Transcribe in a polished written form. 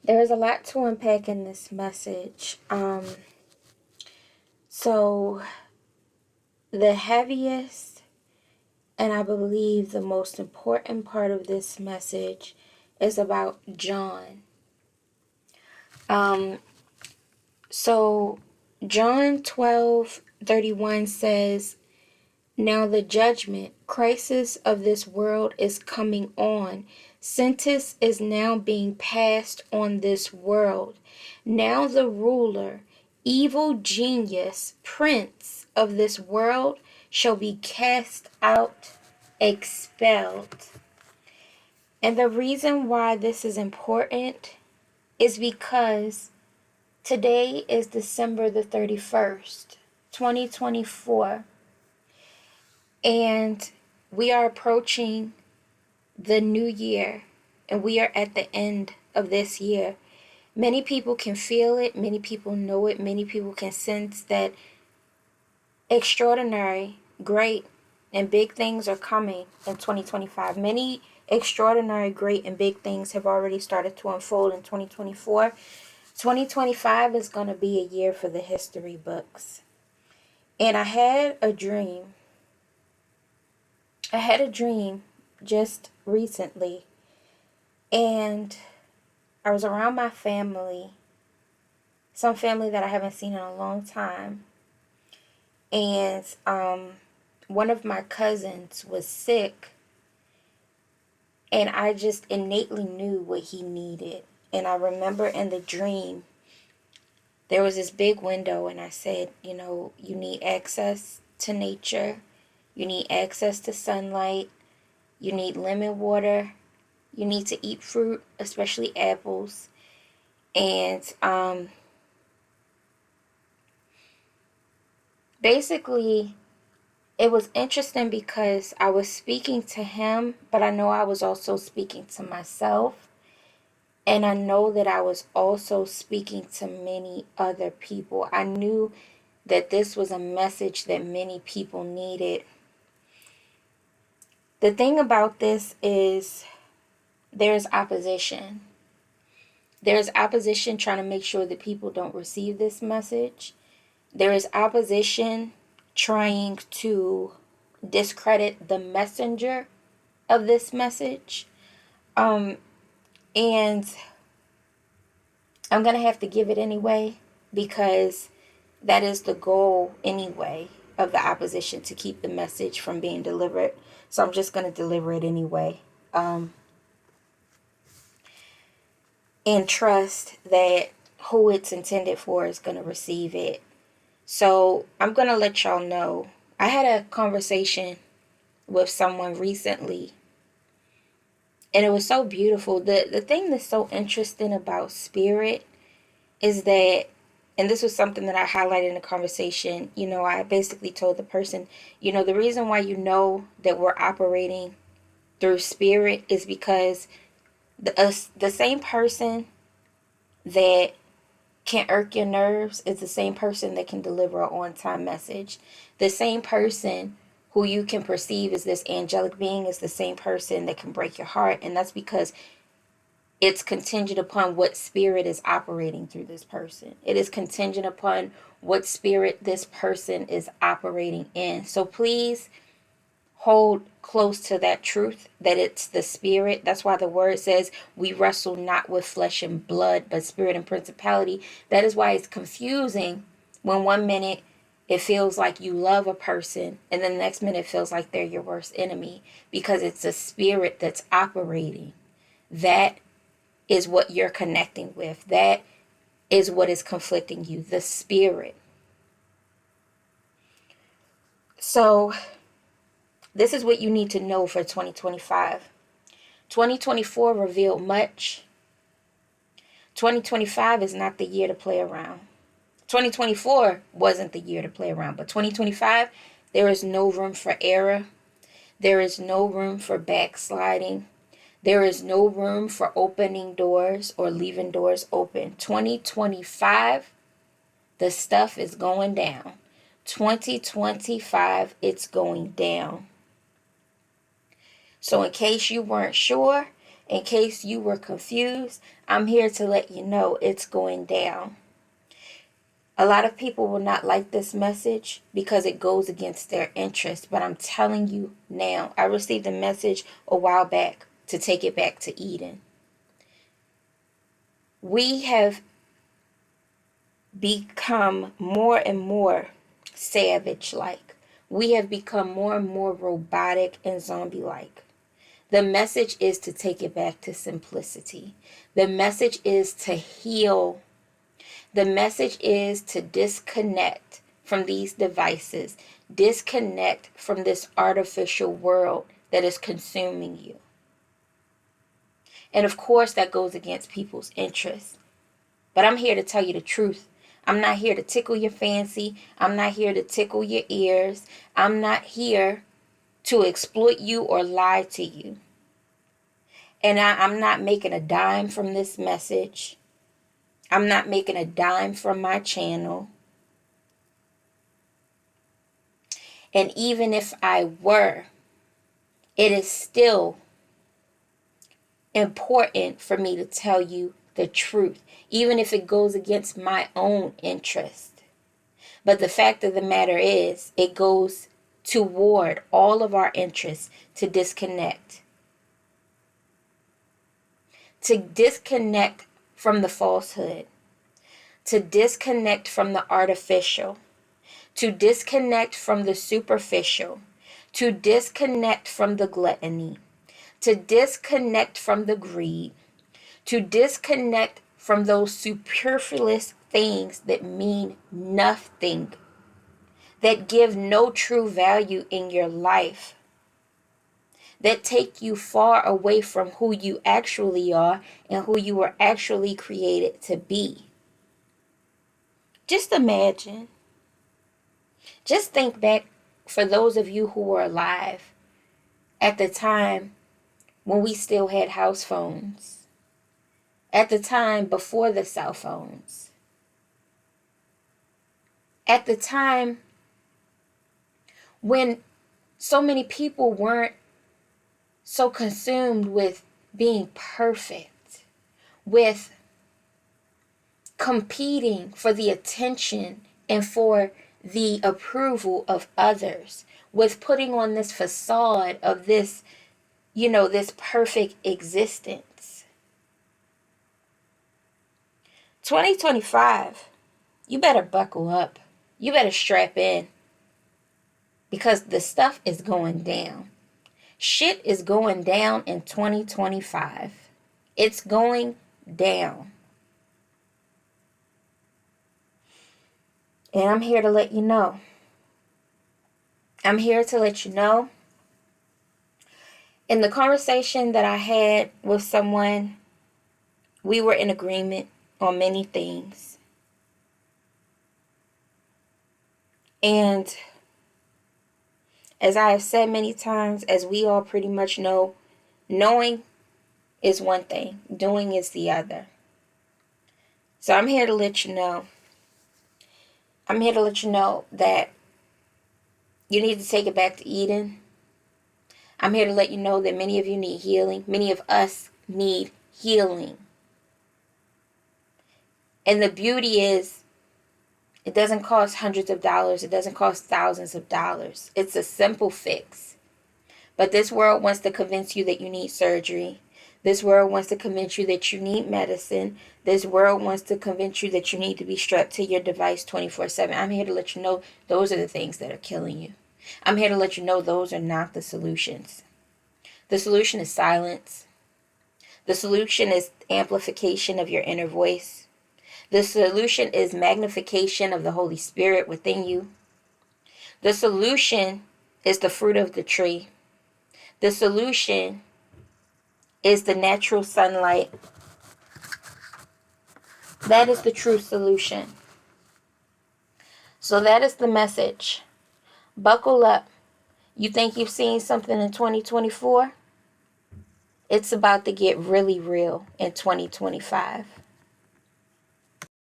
There is a lot to unpack in this message. So the heaviest and I believe the most important part of this message is about John. Um, so John 12:31 says, "Now the judgment, crisis of this world is coming on. Sentence is now being passed on this world. Now the ruler, evil genius, prince of this world shall be cast out, expelled." And the reason why this is important is because today is December the 31st, 2024. And we are approaching the new year, and we are at the end of this year. Many people can feel it, many people know it, many people can sense that extraordinary, great, and big things are coming in 2025. Many extraordinary, great, and big things have already started to unfold in 2024. 2025 is going to be a year for the history books. And I had a dream just recently, and I was around my family, some family that I haven't seen in a long time, and one of my cousins was sick, and I just innately knew what he needed. And I remember in the dream, there was this big window, and I said, you need access to nature, you need access to sunlight, you need lemon water, you need to eat fruit, especially apples. And basically, it was interesting because I was speaking to him, but I know I was also speaking to myself. And I know that I was also speaking to many other people. I knew that this was a message that many people needed. The thing about this is there's opposition. There's opposition trying to make sure that people don't receive this message. There is opposition trying to discredit the messenger of this message. And I'm going to have to give it anyway, because that is the goal anyway of the opposition, to keep the message from being delivered. So I'm just going to deliver it anyway. And trust that who it's intended for is going to receive it. So I'm going to let y'all know. I had a conversation with someone recently, and it was so beautiful. The thing that's so interesting about spirit is that, and this was something that I highlighted in the conversation, I basically told the person, the reason why that we're operating through spirit is because the same person that can irk your nerves is the same person that can deliver an on-time message. The same person who you can perceive as this angelic being is the same person that can break your heart. And that's because it's contingent upon what spirit is operating through this person. It is contingent upon what spirit this person is operating in. So please hold close to that truth, that it's the spirit. That's why the word says we wrestle not with flesh and blood, but spirit and principality. That is why it's confusing when one minute it feels like you love a person, and then the next minute it feels like they're your worst enemy, because it's a spirit that's operating. That is what you're connecting with. That is what is conflicting you, the spirit. So this is what you need to know for 2025. 2024 revealed much. 2025 is not the year to play around. 2024 wasn't the year to play around, but 2025, there is no room for error. There is no room for backsliding. There is no room for opening doors or leaving doors open. 2025, the stuff is going down. 2025, it's going down. So in case you weren't sure, In case you were confused, I'm here to let you know it's going down. A lot of people will not like this message because it goes against their interest. But I'm telling you now, I received a message a while back to take it back to Eden. We have become more and more savage-like. We have become more and more robotic and zombie-like. The message is to take it back to simplicity. The message is to heal. The message is to disconnect from these devices, disconnect from this artificial world that is consuming you. And of course, that goes against people's interests. But I'm here to tell you the truth. I'm not here to tickle your fancy. I'm not here to tickle your ears. I'm not here to exploit you or lie to you. And I'm not making a dime from this message. I'm not making a dime from my channel. And even if I were, it is still important for me to tell you the truth, even if it goes against my own interest. But the fact of the matter is, it goes toward all of our interests to disconnect. To disconnect from the falsehood. To disconnect from the artificial. To disconnect from the superficial. To disconnect from the gluttony. To disconnect from the greed. To disconnect from those superfluous things that mean nothing, that give no true value in your life, that take you far away from who you actually are and who you were actually created to be. Just imagine. Just think back, for those of you who were alive at the time when we still had house phones, at the time before the cell phones, at the time when so many people weren't so consumed with being perfect, with competing for the attention and for the approval of others, with putting on this facade of this, this perfect existence. 2025, you better buckle up. You better strap in. Because the stuff is going down. Shit is going down in 2025. It's going down. And I'm here to let you know. I'm here to let you know. In the conversation that I had with someone, we were in agreement on many things. And as I have said many times, as we all pretty much know, knowing is one thing, doing is the other. So I'm here to let you know. I'm here to let you know that you need to take it back to Eden. I'm here to let you know that many of you need healing. Many of us need healing. And the beauty is, it doesn't cost hundreds of dollars. It doesn't cost thousands of dollars. It's a simple fix. But this world wants to convince you that you need surgery. This world wants to convince you that you need medicine. This world wants to convince you that you need to be strapped to your device 24/7. I'm here to let you know those are the things that are killing you. I'm here to let you know those are not the solutions. The solution is silence. The solution is amplification of your inner voice. The solution is magnification of the Holy Spirit within you. The solution is the fruit of the tree. The solution is the natural sunlight. That is the true solution. So that is the message. Buckle up. You think you've seen something in 2024? It's about to get really real in 2025.